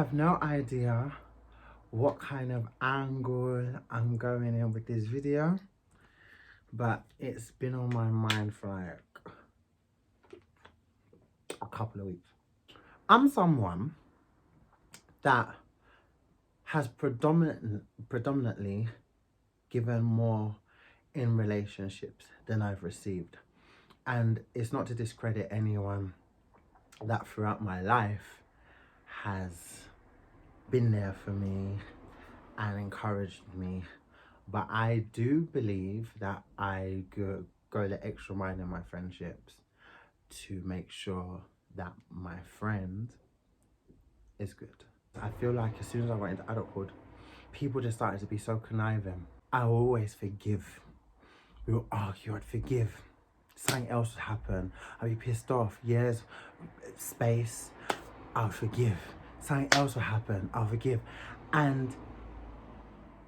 I have no idea what kind of angle I'm going in with this video, but it's been on my mind for like a couple of weeks. I'm someone that has predominantly given more in relationships than I've received. And it's not to discredit anyone that throughout my life has been there for me and encouraged me. But I do believe that I go the extra mile in my friendships to make sure that my friend is good. I feel like as soon as I went into adulthood, people just started to be so conniving. I will always forgive. We will argue, I'd forgive. Something else would happen. I'd be pissed off. Years, space, I'll forgive. Something else will happen, I'll forgive. And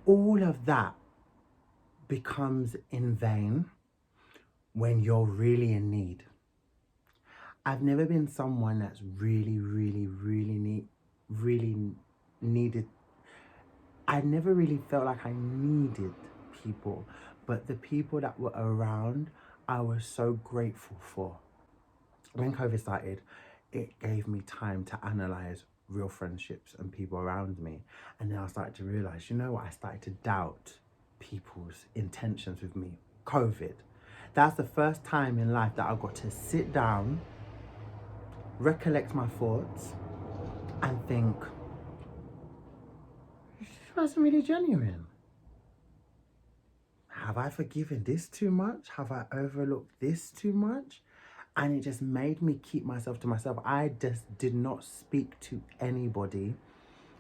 all of that becomes in vain when you're really in need. I've never been someone that's really needed. I never really felt like I needed people, but the people that were around, I was so grateful for. When COVID started, it gave me time to analyze real friendships and people around me. And then I started to realize, you know what? I started to doubt people's intentions with me. COVID. That's the first time in life that I got to sit down, recollect my thoughts, and think, this wasn't really genuine. Have I forgiven this too much? Have I overlooked this too much? And it just made me keep myself to myself. I just did not speak to anybody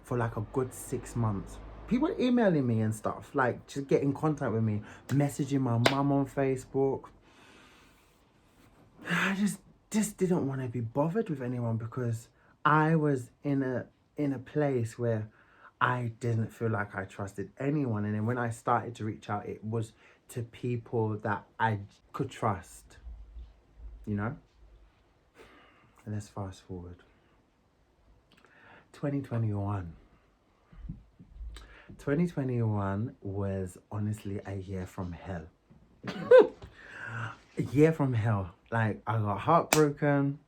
for like a good 6 months. People emailing me and stuff, like just get in contact with me, messaging my mum on Facebook. I just didn't want to be bothered with anyone because I was in a place where I didn't feel like I trusted anyone. And then when I started to reach out, it was to people that I could trust, you know? And let's fast forward. 2021. 2021 was honestly a year from hell. A year from hell. Like, I got heartbroken.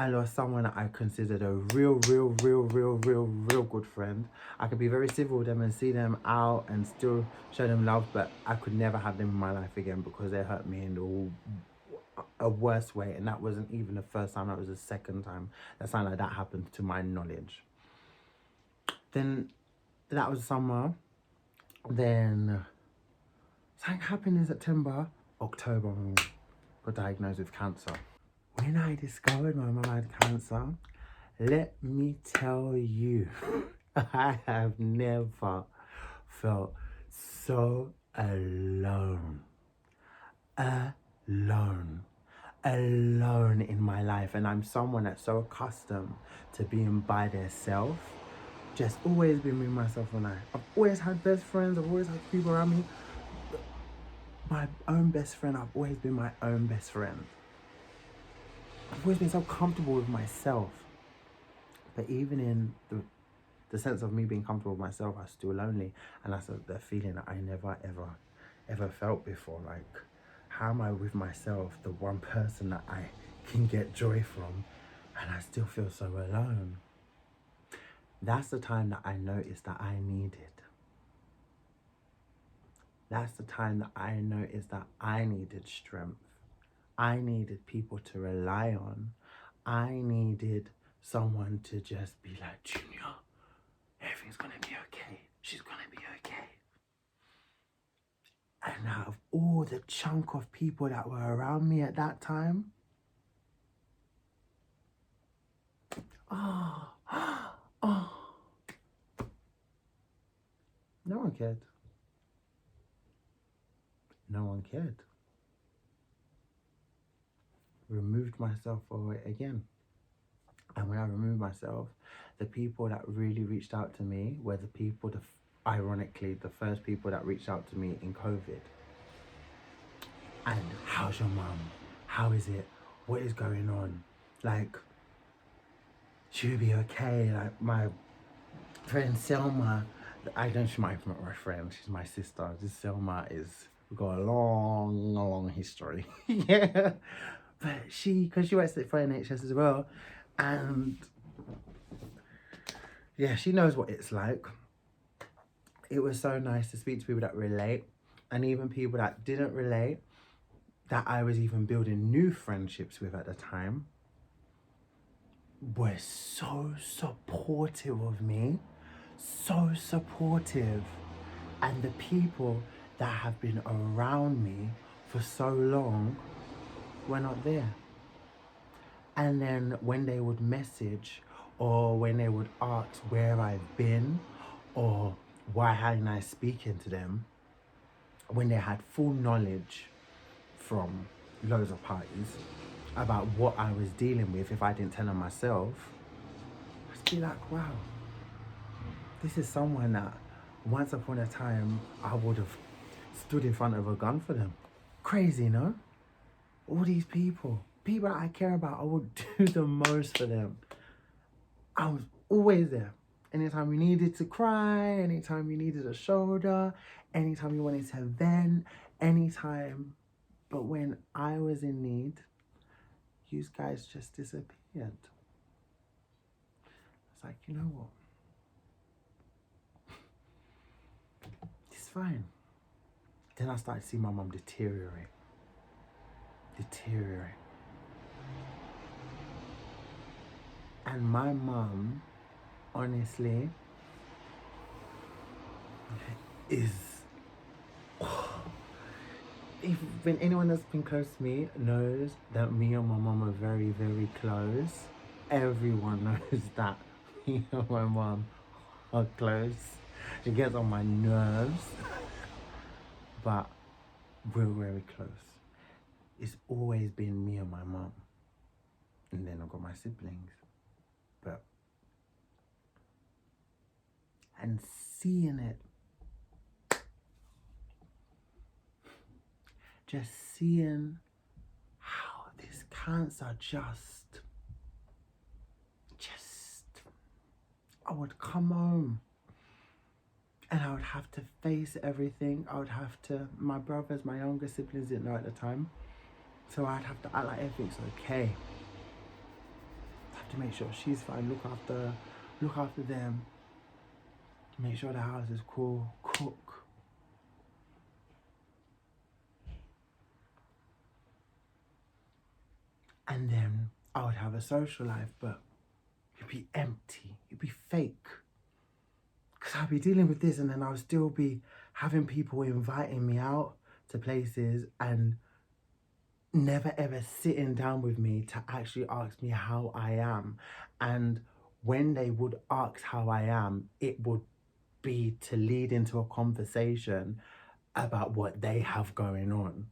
I lost someone that I considered a real good friend. I could be very civil with them and see them out and still show them love, but I could never have them in my life again because they hurt me in a worse way. And that wasn't even the first time, that was the second time that something like that happened to my knowledge. Then that was summer. Then something happened in September. October, I got diagnosed with cancer. When I discovered my mum had cancer, let me tell you, I have never felt so alone. Alone in my life. And I'm someone that's so accustomed to being by themselves. Just always been with myself and I've always had best friends, I've always had people around me. My own best friend, I've always been my own best friend. I've always been so comfortable with myself. But even in the sense of me being comfortable with myself, I'm still lonely. And that's the feeling that I never, ever felt before. Like, how am I with myself, the one person that I can get joy from, and I still feel so alone? That's the time that I noticed that I needed. That's the time that I noticed that I needed strength. I needed people to rely on. I needed someone to just be like, Junior, everything's gonna be okay. She's gonna be okay. And out of all the chunk of people that were around me at that time, no one cared. No one cared. Removed myself from it again. And when I removed myself, the people that really reached out to me were the people, ironically, the first people that reached out to me in COVID. And how's your mum? How is it? What is going on? Like, she'll be okay. Like, Friend Selma, I don't, she's my friend, she's my sister. This Selma we've got a long history. Yeah. But because she works for NHS as well, and yeah, she knows what it's like. It was so nice to speak to people that relate, and even people that didn't relate, that I was even building new friendships with at the time, were so supportive of me. So supportive. And the people that have been around me for so long were not there. And then when they would message, or when they would ask where I've been, or why hadn't I speaking to them, when they had full knowledge from loads of parties about what I was dealing with, if I didn't tell them myself, I'd be like, wow, this is someone that once upon a time I would have stood in front of a gun for them. Crazy, no? All these people that I care about, I would do the most for them. I was always there. Anytime you needed to cry, anytime you needed a shoulder, anytime you wanted to vent, anytime. But when I was in need, you guys just disappeared. It's like, you know what? It's fine. Then I started to see my mum deteriorate. And my mum, honestly, is... When anyone that's been close to me knows that me and my mum are very, very close. Everyone knows that me and my mum are close. She gets on my nerves, but we're very close. It's always been me and my mum. And then I've got my siblings. But, and seeing it, just seeing how this cancer I would come home and I would have to face everything. I would have to, my brothers, my younger siblings didn't know at the time. So I'd have to act like everything's okay. I have to make sure she's fine, look after them, make sure the house is cool, cook. And then I would have a social life, but it'd be empty, it'd be fake. Because I'd be dealing with this and then I'll still be having people inviting me out to places and never ever sitting down with me to actually ask me how I am. And when they would ask how I am, it would be to lead into a conversation about what they have going on.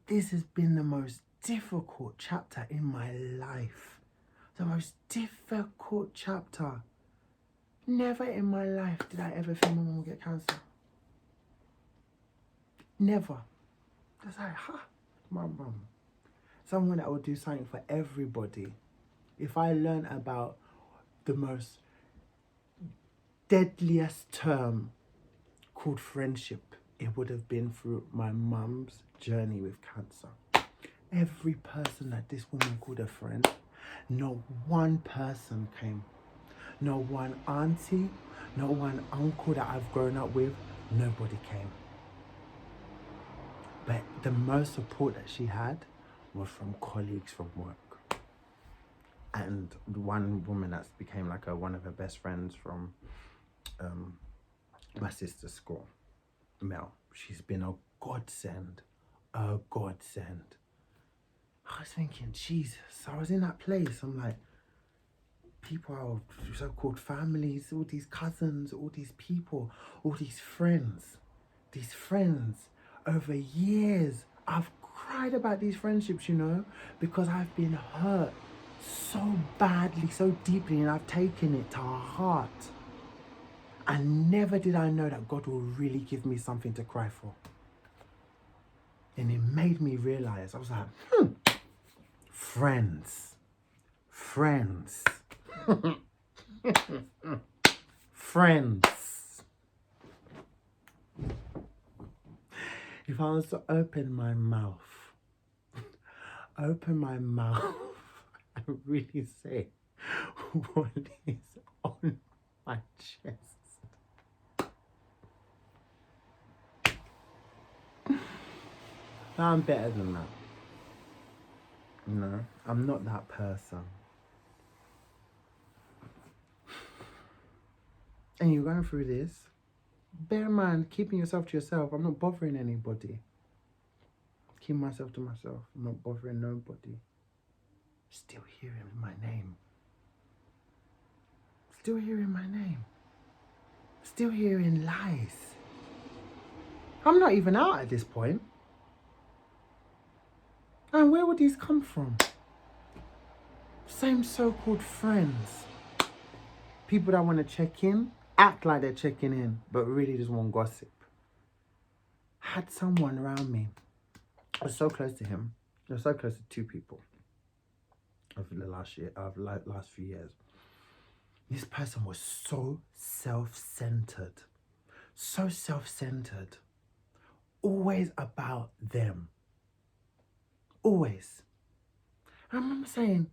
This has been the most difficult chapter in my life. The most difficult chapter. Never in my life did I ever think my mum would get cancer. Never. It's like, my mum. Someone that would do something for everybody. If I learned about the most deadliest term called friendship, it would have been through my mum's journey with cancer. Every person that this woman called a friend, not one person came. No one auntie, no one uncle that I've grown up with, nobody came. But the most support that she had was from colleagues from work. And one woman that's became like one of her best friends from my sister's school, Mel. She's been a godsend. A godsend. I was thinking, Jesus, I was in that place. I'm like, people are so-called families, all these cousins, all these people, all these friends. These friends, over years, I've cried about these friendships, you know, because I've been hurt so badly, so deeply, and I've taken it to heart. And never did I know that God will really give me something to cry for. And it made me realize, I was like, friends. Friends. If I was to open my mouth and really say what is on my chest. No, I'm better than that. No, I'm not that person. And you're going through this, bear in mind, keeping yourself to yourself. I'm not bothering anybody. Keep myself to myself. I'm not bothering nobody. Still hearing my name. Still hearing my name. Still hearing lies. I'm not even out at this point. And where would these come from? Same so-called friends. People that want to check in, act like they're checking in, but really just want gossip. Had someone around me. I was so close to him. I was so close to two people over the last few years. This person was so self-centered. So self-centered. Always about them. Always. I remember saying,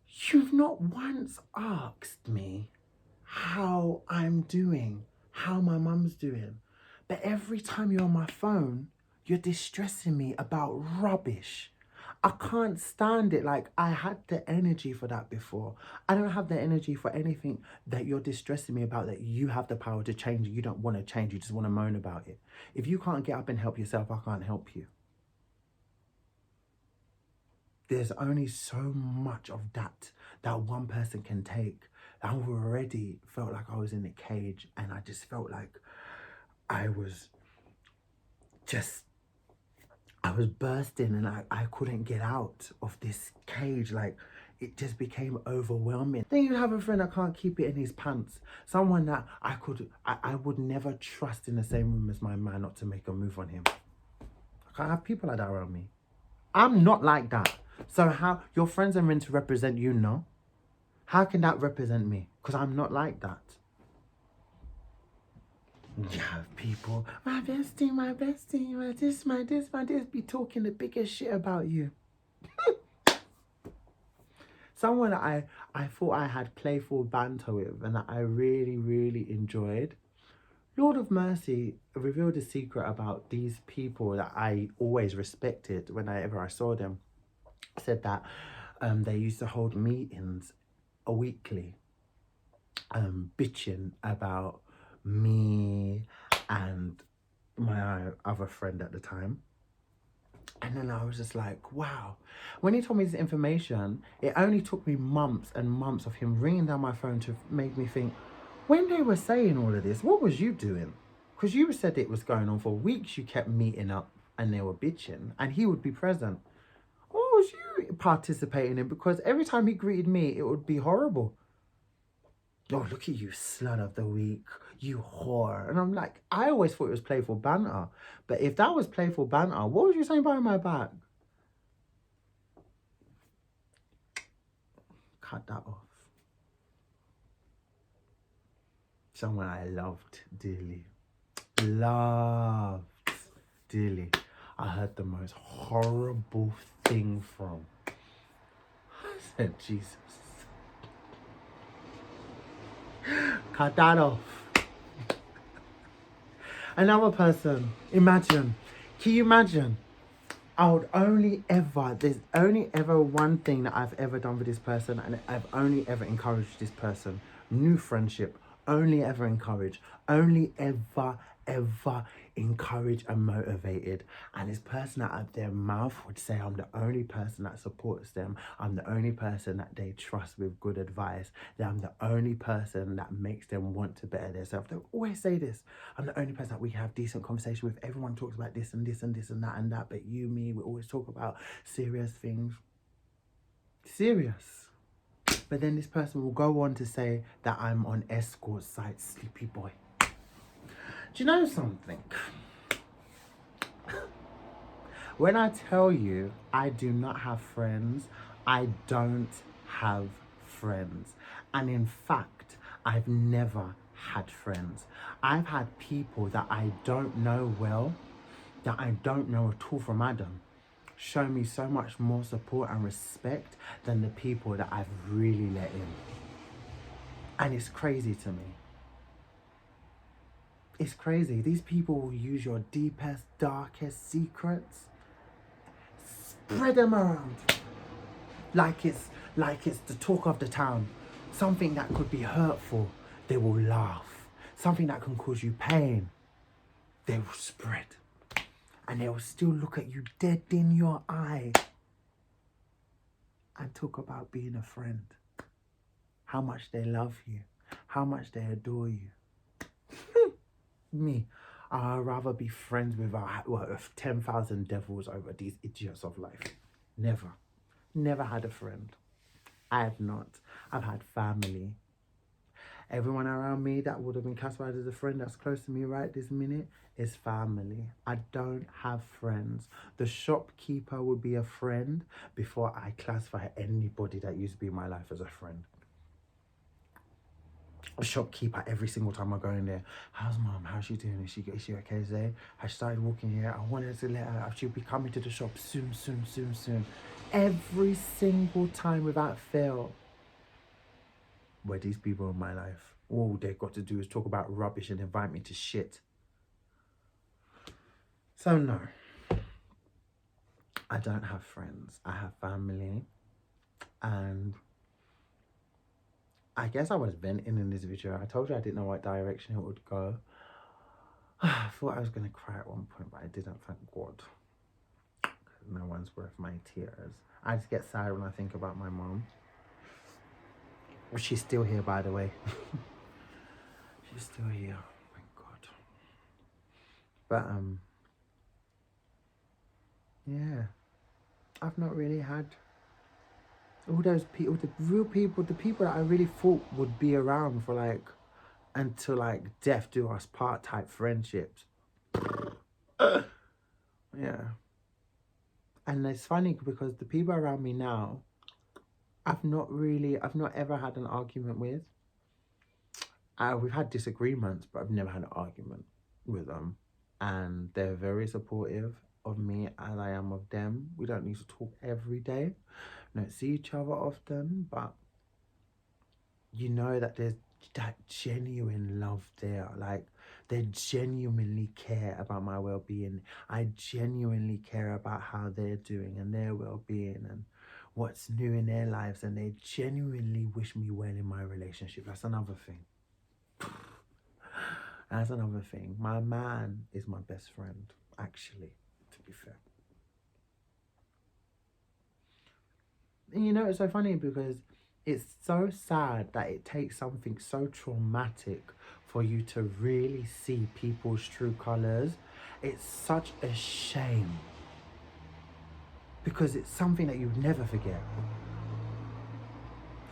you've not once asked me how I'm doing, how my mum's doing. But every time you're on my phone, you're distressing me about rubbish. I can't stand it. Like, I had the energy for that before. I don't have the energy for anything that you're distressing me about, that you have the power to change. You don't want to change. You just want to moan about it. If you can't get up and help yourself, I can't help you. There's only so much of that one person can take. I already felt like I was in a cage, and I just felt like I was bursting, and I couldn't get out of this cage. Like, it just became overwhelming. Then you have a friend that can't keep it in his pants. Someone that I would never trust in the same room as my man not to make a move on him. I can't have people like that around me. I'm not like that. So how, your friends are meant to represent you, no? How can that represent me? Because I'm not like that. You have people, my bestie, my this, be talking the biggest shit about you. Someone that I thought I had playful banter with and that I really, really enjoyed. Lord of Mercy revealed a secret about these people that I always respected whenever I saw them. Said that they used to hold meetings weekly, bitching about me and my other friend at the time. And then I was just like, wow. When he told me this information, it only took me months and months of him ringing down my phone to make me think, when they were saying all of this, what was you doing? Because you said it was going on for weeks. You kept meeting up and they were bitching, and he would be present. What was you participating in? Because every time he greeted me, it would be horrible. Oh, look at you, slut of the week, you whore. And I'm like, I always thought it was playful banter. But if that was playful banter, what was you saying behind my back? Cut that off. Someone I loved dearly. Loved dearly. I heard the most horrible thing from. I said, Jesus. Cut that off. Another person, imagine. Can you imagine? There's only ever one thing that I've ever done for this person, and I've only ever encouraged this person. New friendship, only ever encourage, only ever encourage and motivated. And this person out of their mouth would say, I'm the only person that supports them. I'm the only person that they trust with good advice. That I'm the only person that makes them want to better themselves. They always say this. I'm the only person that we have decent conversation with. Everyone talks about this and this and this and that. But you, me, we always talk about serious things. Serious. But then this person will go on to say that I'm on escort site, sleepy boy. Do you know something? When I tell you I do not have friends, I don't have friends. And in fact, I've never had friends. I've had people that I don't know well, that I don't know at all from Adam, show me so much more support and respect than the people that I've really let in. And it's crazy to me. It's crazy. These people will use your deepest, darkest secrets, spread them around like it's the talk of the town. Something that could be hurtful, they will laugh. Something that can cause you pain, they will spread. And they will still look at you dead in your eye and talk about being a friend. How much they love you, how much they adore you. Me, I'd rather be friends with 10,000 devils over these idiots of life. Never had a friend. I have not. I've had family. Everyone around me that would have been classified as a friend that's close to me right this minute is family. I don't have friends. The shopkeeper would be a friend before I classify anybody that used to be in my life as a friend. A shopkeeper, every single time I go in there, how's mom? How's she doing? Is she okay today? I started walking here. I wanted to let her, she'll be coming to the shop soon. Every single time without fail. Where these people in my life, all they've got to do is talk about rubbish and invite me to shit. So no, I don't have friends. I have family. And I guess I was venting in this video. I told you I didn't know what direction it would go. I thought I was going to cry at one point, but I didn't, thank God. No one's worth my tears. I just get sad when I think about my mom. She's still here, by the way. She's still here. Thank God. But yeah, I've not really had all those people, the real people, the people that I really thought would be around for like until like death do us part type friendships. Yeah. And it's funny because the people around me now, I've not ever had an argument with. We've had disagreements, but I've never had an argument with them. And they're very supportive of me as I am of them. We don't need to talk every day. We don't see each other often, but you know that there's that genuine love there. Like, they genuinely care about my well-being. I genuinely care about how they're doing and their well-being and what's new in their lives, and they genuinely wish me well in my relationship. That's another thing. That's another thing. My man is my best friend, actually, to be fair. And you know, it's so funny because it's so sad that it takes something so traumatic for you to really see people's true colors. It's such a shame because it's something that you'd never forget.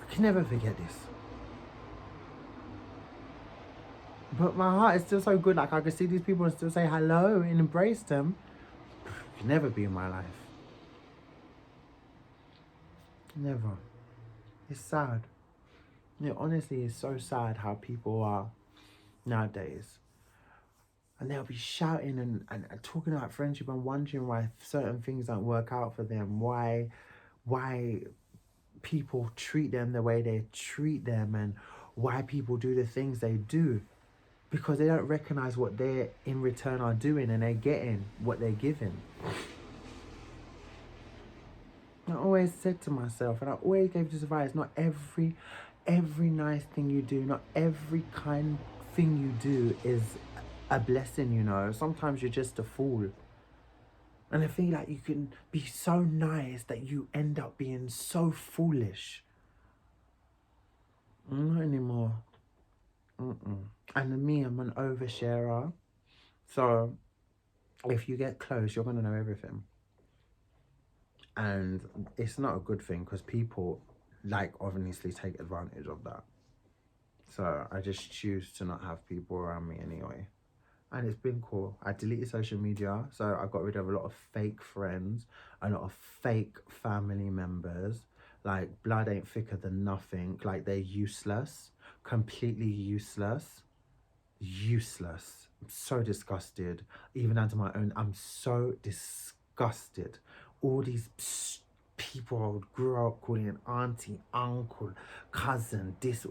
I can never forget this. But my heart is still so good. Like, I could see these people and still say hello and embrace them. Could never be in my life. Never. It's sad. It honestly is so sad how people are nowadays. And they'll be shouting and talking about friendship and wondering why certain things don't work out for them. Why people treat them the way they treat them, and why people do the things they do. Because they don't recognize what they in return are doing, and they're getting what they're giving. I always said to myself, and I always gave this advice, not every nice thing you do, not every kind thing you do is a blessing, you know. Sometimes you're just a fool. And I feel like you can be so nice that you end up being so foolish. Not anymore. And me, I'm an oversharer. So if you get close, you're going to know everything. And it's not a good thing because people, like, obviously take advantage of that. So I just choose to not have people around me anyway. And it's been cool. I deleted social media, so I got rid of a lot of fake friends, a lot of fake family members, Like, blood ain't thicker than nothing. Like, they're useless. Completely useless. Useless. I'm so disgusted. Even under my own, I'm so disgusted. All these people I would grow up calling an auntie, uncle, cousin, this,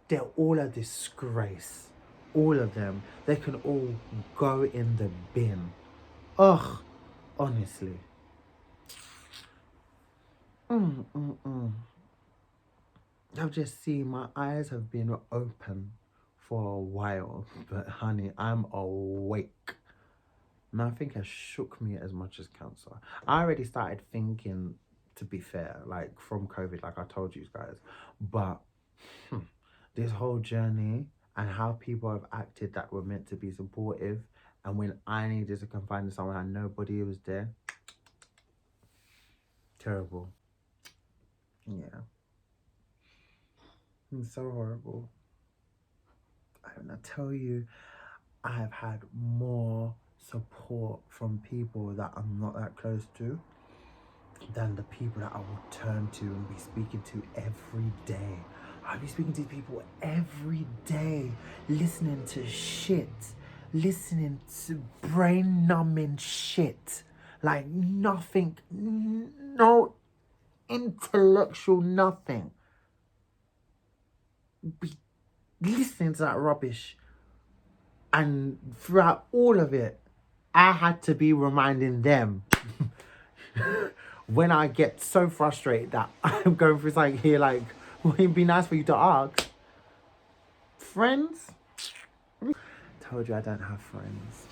they're all a disgrace. All of them. They can all go in the bin. Ugh, honestly. I've just seen, my eyes have been open for a while, but honey, I'm awake. Nothing has shook me as much as cancer. I already started thinking, to be fair, like from COVID, like I told you guys, but this whole journey and how people have acted that were meant to be supportive, and when I needed to confide in someone and nobody was there, terrible. Yeah. It's so horrible. And I tell you, I have had more support from people that I'm not that close to than the people that I will turn to and be speaking to every day. I'll be speaking to people every day, listening to shit, listening to brain numbing shit. Like nothing, no intellectual nothing. Be listening to that rubbish. And throughout all of it, I had to be reminding them when I get so frustrated that I'm going through something here, like, would it be nice for you to ask? Friends? Told you I don't have friends.